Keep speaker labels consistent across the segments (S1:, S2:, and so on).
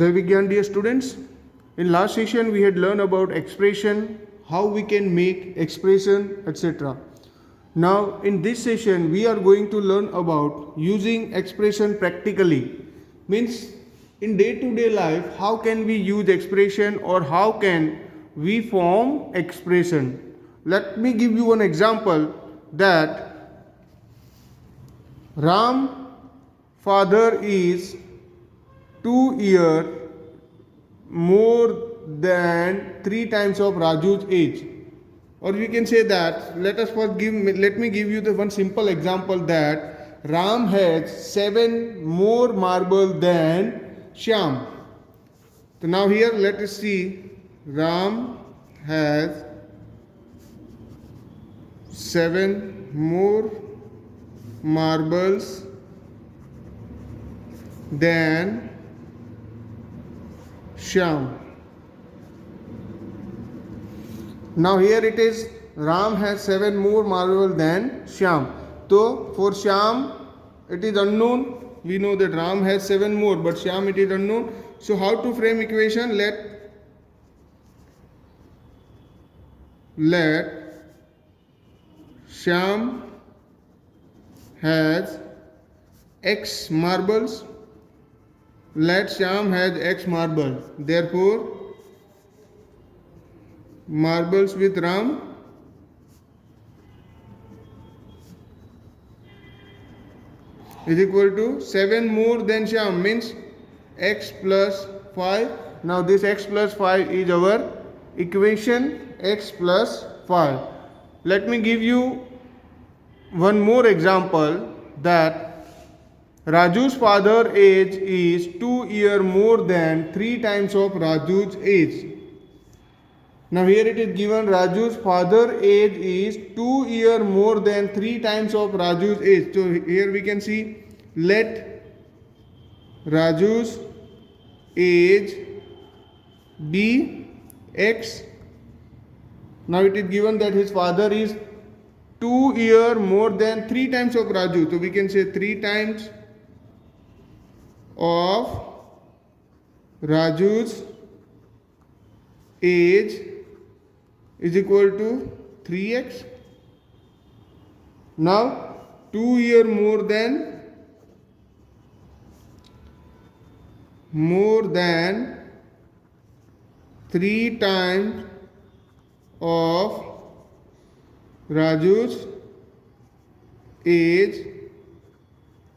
S1: Jai Vigyan, dear students. In last session we had learned about expression, how we can make expression, etc. Now in this session we are going to learn about using expression practically. Means in day-to-day life how can we use expression or how can we form expression. Let me give you an example that Ram father is 2 years more than 3 times of Raju's age. Or we can say that let me give you the one simple example that Ram has 7 more marbles than Shyam. So now here let us see Ram has 7 more marbles than Shyam. Now here it is Ram has 7 more marbles than Shyam. So for Shyam it is unknown. We know that Ram has 7 more, but Shyam it is unknown. So how to frame equation? Let Shyam has X marbles. Let Shyam has X marbles. Therefore, marbles with Ram is equal to 7 more than Shyam, means X plus 5. Now this X plus 5 is our equation, X plus 5. Let me give you one more example that Raju's father age is 2 years more than 3 times of Raju's age. Now here it is given Raju's father age is 2 years more than 3 times of Raju's age. So here we can see let Raju's age be X. Now it is given that his father is 2 years more than 3 times of Raju. So we can say 3 times of Raju's age is equal to 3x. Now 2 years more than 3 times of Raju's age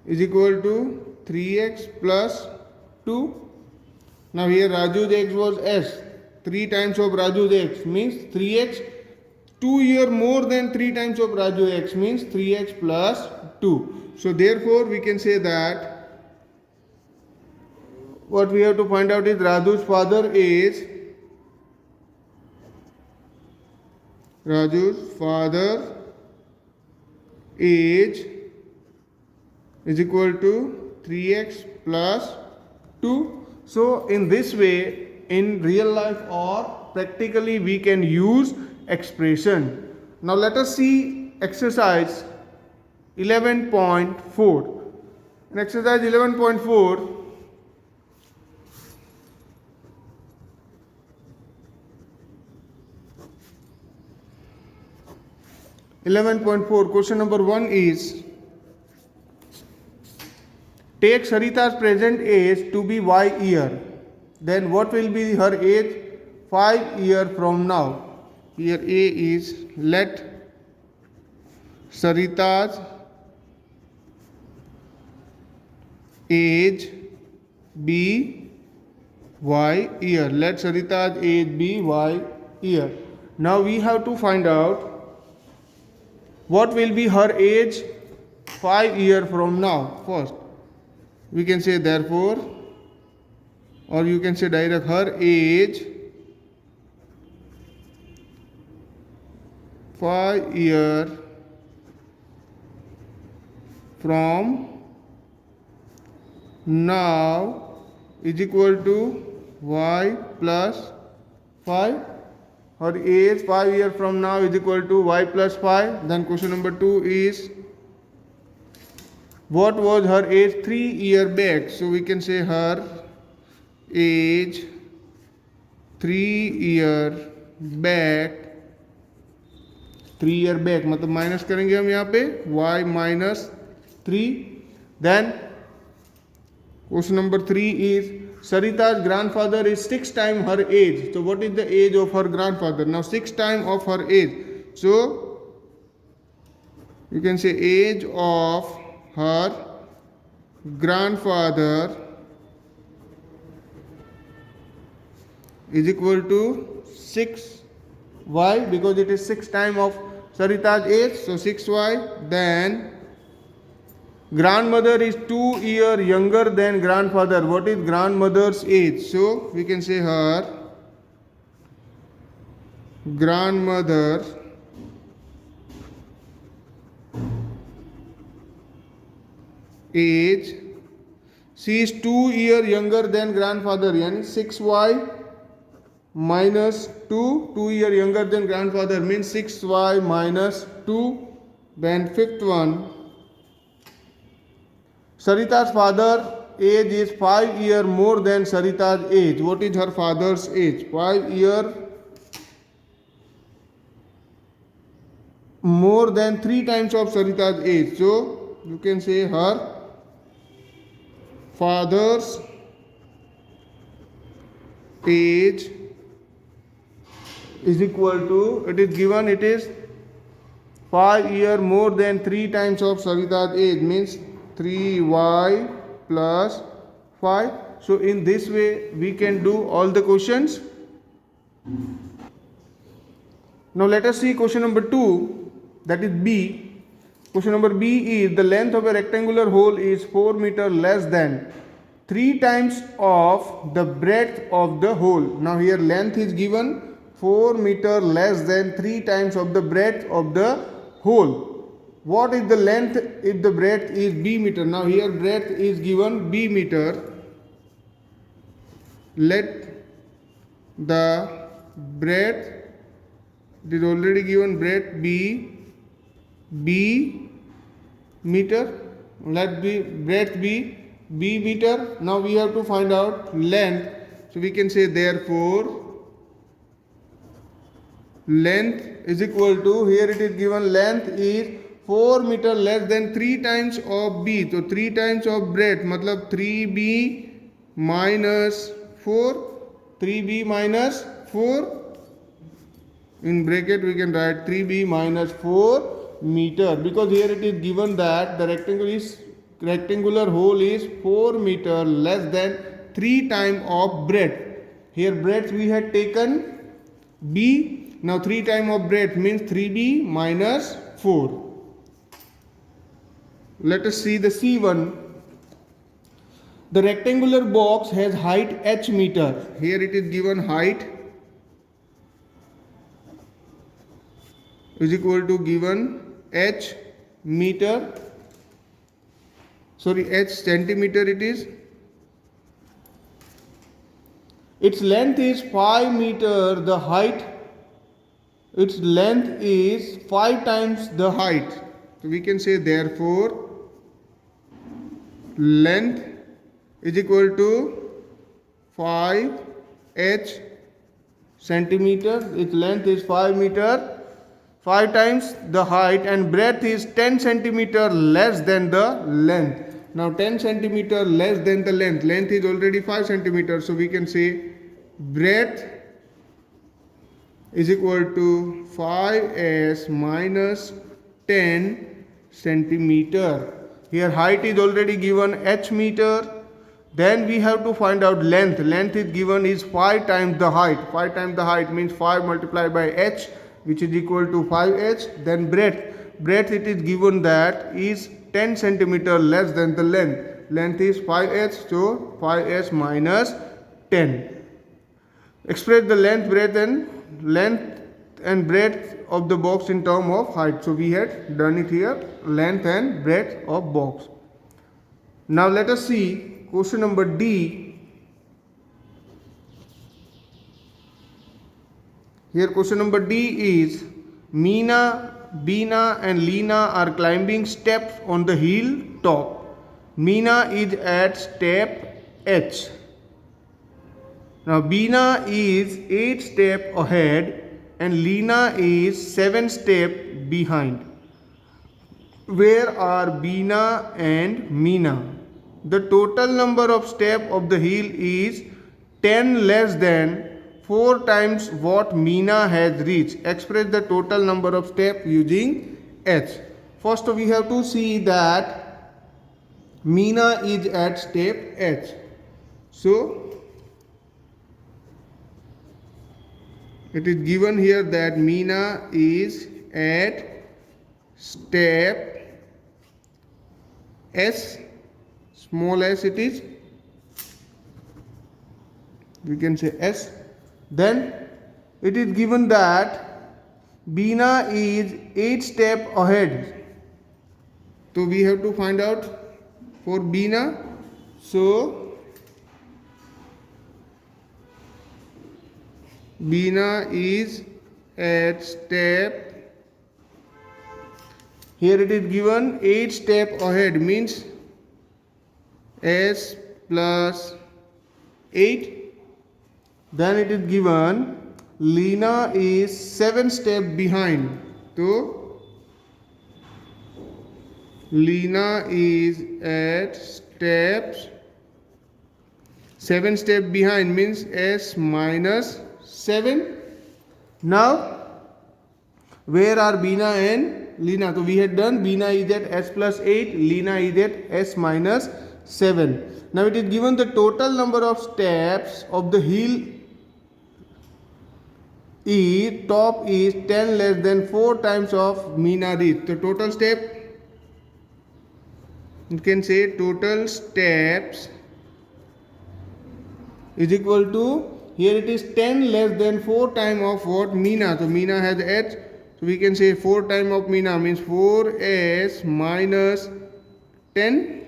S1: is equal to 3x plus 2. Now here Raju's x was s. 3 times of Raju's x means 3x. 2 years more than 3 times of Raju's x means 3x plus 2. So therefore we can say that what we have to find out is Raju's father age. Raju's father age is equal to 3x plus 2. So in this way, in real life or practically we can use expression. Now let us see exercise 11.4. In exercise 11.4, question number 1 is take Sarita's present age to be y year. Then what will be her age 5 years from now? Here A is let Sarita's age be y year. Let Sarita's age be y year. Now we have to find out what will be her age 5 years from now. First, we can say therefore, or you can say direct her age 5 years from now is equal to y plus 5. Her age 5 years from now is equal to y plus 5. Then question number 2 is what was her age 3 years back? So we can say her age 3 year back, 3 year back मतलब minus करेंगे हम यहाँ पे y minus 3. Then question number 3 is Sarita's grandfather is 6 times her age. So what is the age of her grandfather? Now 6 times of her age. So you can say age of her grandfather is equal to 6. Why? Because it is 6 times of Sarita's age. So 6y. Then grandmother is 2 years younger than grandfather. What is grandmother's age? So we can say her grandmother age. She is 2 years younger than grandfather. Yani 6y minus 2. 2 years younger than grandfather means 6y minus 2. Then fifth one. Sarita's father age is 5 years more than Sarita's age. What is her father's age? 5 years more than 3 times of Sarita's age. So you can say her father's age is equal to, it is given, it is 5 years more than 3 times of Sarita's age means 3y plus 5. So in this way we can do all the questions. Now let us see question number 2, that is B. Question number B is the length of a rectangular hole is 4 meters less than 3 times of the breadth of the hole. Now here length is given 4 meters less than 3 times of the breadth of the hole. What is the length if the breadth is b meter? Now here breadth is given b meter. Let the breadth, it is already given breadth be b meter. Let be breadth be b meter. Now we have to find out length. So we can say therefore length is equal to, here it is given length is 4 meter less than 3 times of b. So 3 times of breadth matlab 3b minus 4. 3b minus 4. In bracket we can write 3b minus 4 meter, because here it is given that the rectangular hole is 4 meter less than 3 times of breadth. Here breadth we had taken b. Now 3 times of breadth means 3b minus 4. Let us see the C1. The rectangular box has height h meter. Here it is given height is equal to given h meter. Sorry, h centimeter it is. Its length is 5 meter. The height, its length is 5 times the height. So we can say therefore length is equal to 5h centimeter. Its length is 5 meter, 5 times the height, and breadth is 10 centimeter less than the length. Now 10 centimeter less than the length. Length is already 5 centimeters. So we can say breadth is equal to 5s minus 10 centimeter. Here height is already given h meter. Then we have to find out length. Length is given is 5 times the height. 5 times the height means 5 multiplied by h, which is equal to 5h. Then breadth. Breadth it is given that is 10 centimeter less than the length. Length is 5h, so 5h minus 10. Express the length and breadth of the box in term of height. So we had done it here, length and breadth of box. Now let us see question number D. Here question number D is Meena, Beena and Leena are climbing steps on the hill top. Meena is at step H. Now Bina is 8 steps ahead and Lina is 7 steps behind. Where are Bina and Meena? The total number of steps of the hill is 10 less than 4 times what Meena has reached. Express the total number of steps using H. First we have to see that Meena is at step H. So it is given here that Meena is at step S, small s it is, we can say S. Then it is given that Bina is 8 steps ahead. So we have to find out for Bina. So Bina is at step, here it is given 8 steps ahead, means S plus 8. Then it is given Lina is 7 steps behind. So Lina is at steps 7 steps behind, means S minus 7. Now where are Bina and Lina? So we had done Bina is at S plus 8, Lina is at S minus 7. Now it is given the total number of steps of the hill E top is 10 less than 4 times of Meena reach. The total step, you can say total steps is equal to, here it is 10 less than 4 times of what Meena. So Meena has H. So we can say 4 times of Meena means 4s minus 10.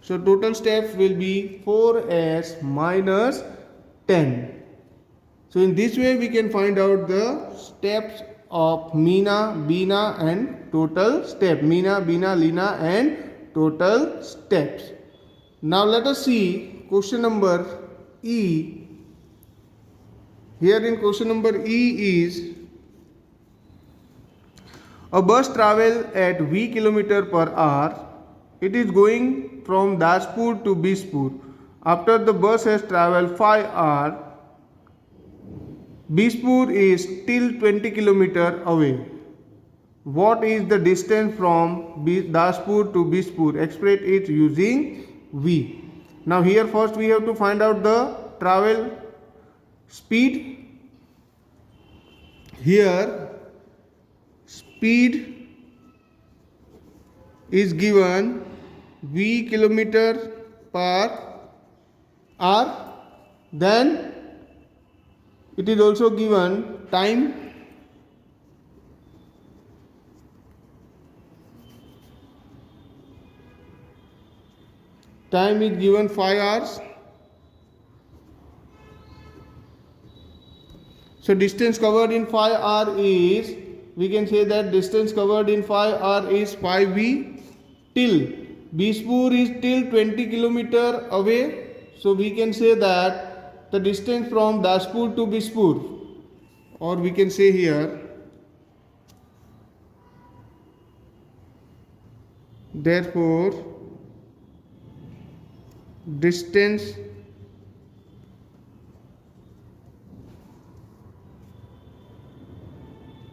S1: So total steps will be 4s minus 10. So in this way we can find out the steps of Meena, Bina and total step. Meena, Bina, Lina and total steps. Now let us see question number E. Here in question number E is, a bus travels at V km per hour. It is going from Daspur to Bispur. After the bus has travelled 5 hours, Bispur is still 20 km away. What is the distance from Daspur to Bispur? Express it using V. Now here first we have to find out the travel speed. Here speed is given V km per hour. Then it is also given time. Time is given 5 hours. So distance covered in 5 hours is, we can say that distance covered in 5 hours is 5v. Till Bispur is till 20 km away. So we can say that the distance from Daspur to Bispur, or we can say here, therefore distance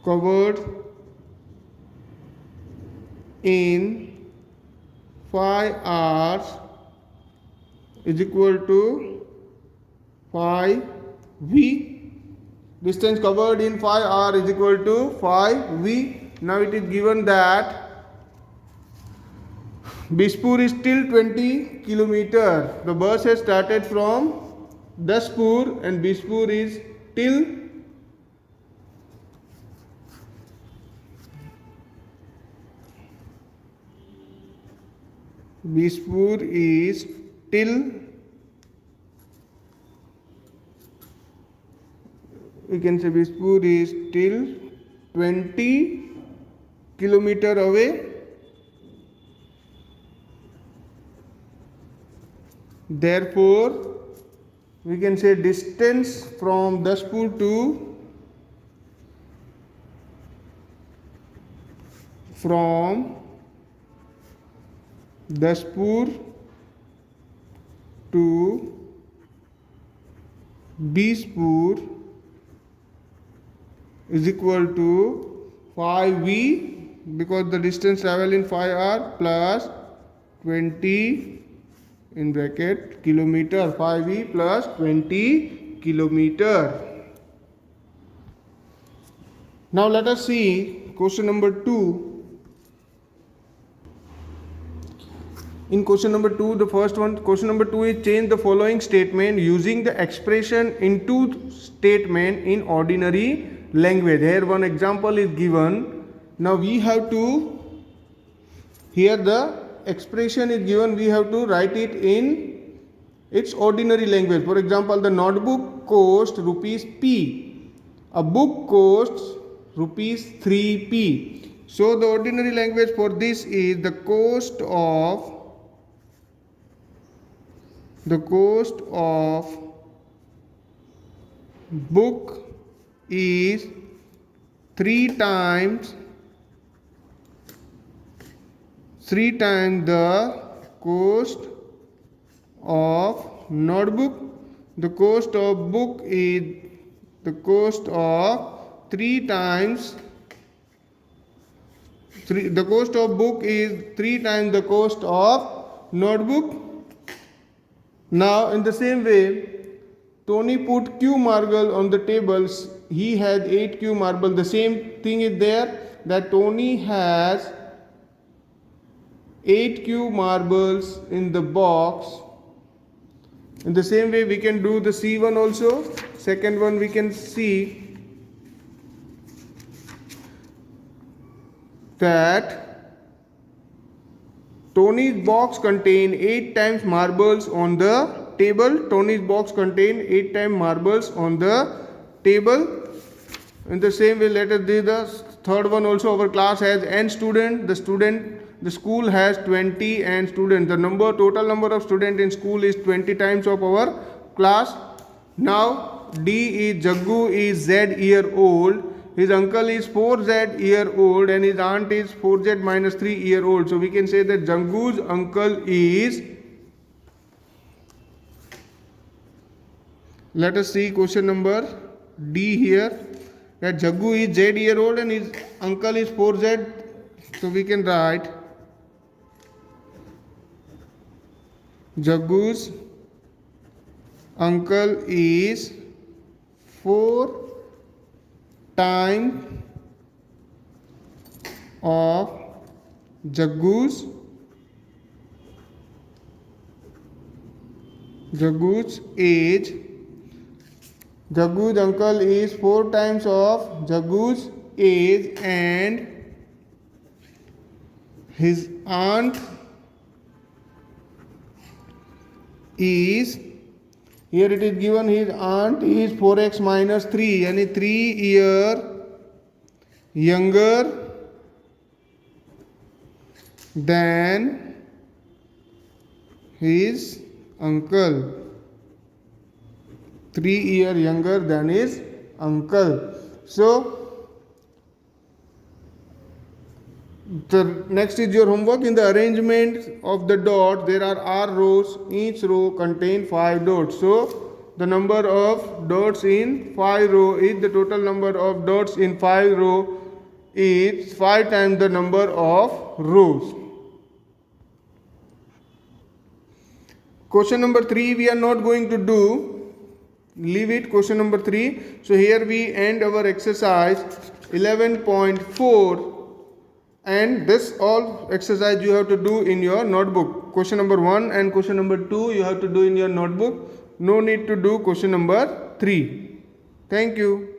S1: covered in 5 hours is equal to 5v. Distance covered in 5 hours is equal to 5v. Now it is given that Bispur is still 20 km. The bus has started from Daspur and Bispur is till Bispur is till, we can say Bispur is till 20 km away. Therefore we can say distance from Daspur to Bispur is equal to 5v, because the distance travel in 5r, plus 20 in bracket kilometer, 5v plus 20 kilometer. Now let us see question number 2. In question number 2, the first one, question number 2 is change the following statement using the expression into statement in ordinary language. Here one example is given. Now we have to, here the expression is given, we have to write it in its ordinary language. For example, the notebook cost rupees P. A book costs rupees 3p. So the ordinary language for this is the cost of book is 3 times the cost of notebook. The cost of book is the cost of 3 times the cost of book is 3 times the cost of notebook. Now in the same way, Tony put Q marble on the tables. He had 8 Q marble. The same thing is there, that Tony has 8 Q marbles in the box. In the same way we can do the C1 also. Second one we can see that Tony's box contain 8 times marbles on the table. Tony's box contain 8 times marbles on the table. In the same way, let us do the third one also. Our class has n student. The school has 20 n students. The total number of students in school is 20 times of our class. Now D is Jaggu is Z year old. His uncle is 4z year old and his aunt is 4z minus 3 year old. So we can say that Jaggu's uncle is, let us see question number D here, that Jaggu is z year old and his uncle is 4z. So we can write Jaggu's uncle is 4 times of Jaggu's age. Jaggu's uncle is 4 times of Jaggu's age and his aunt is, here it is given, his aunt is 4x minus 3, yani 3 year younger than his uncle. 3 year younger than his uncle. So the next is your homework. In the arrangement of the dots, there are r rows. Each row contain 5 dots. So the number of dots in 5 row is, the total number of dots in 5 row is 5 times the number of rows. Question number 3 we are not going to do. Leave it, question number 3. So here we end our exercise 11.4. And this all exercise you have to do in your notebook. Question number 1 and question number 2 you have to do in your notebook. No need to do question number 3. Thank you.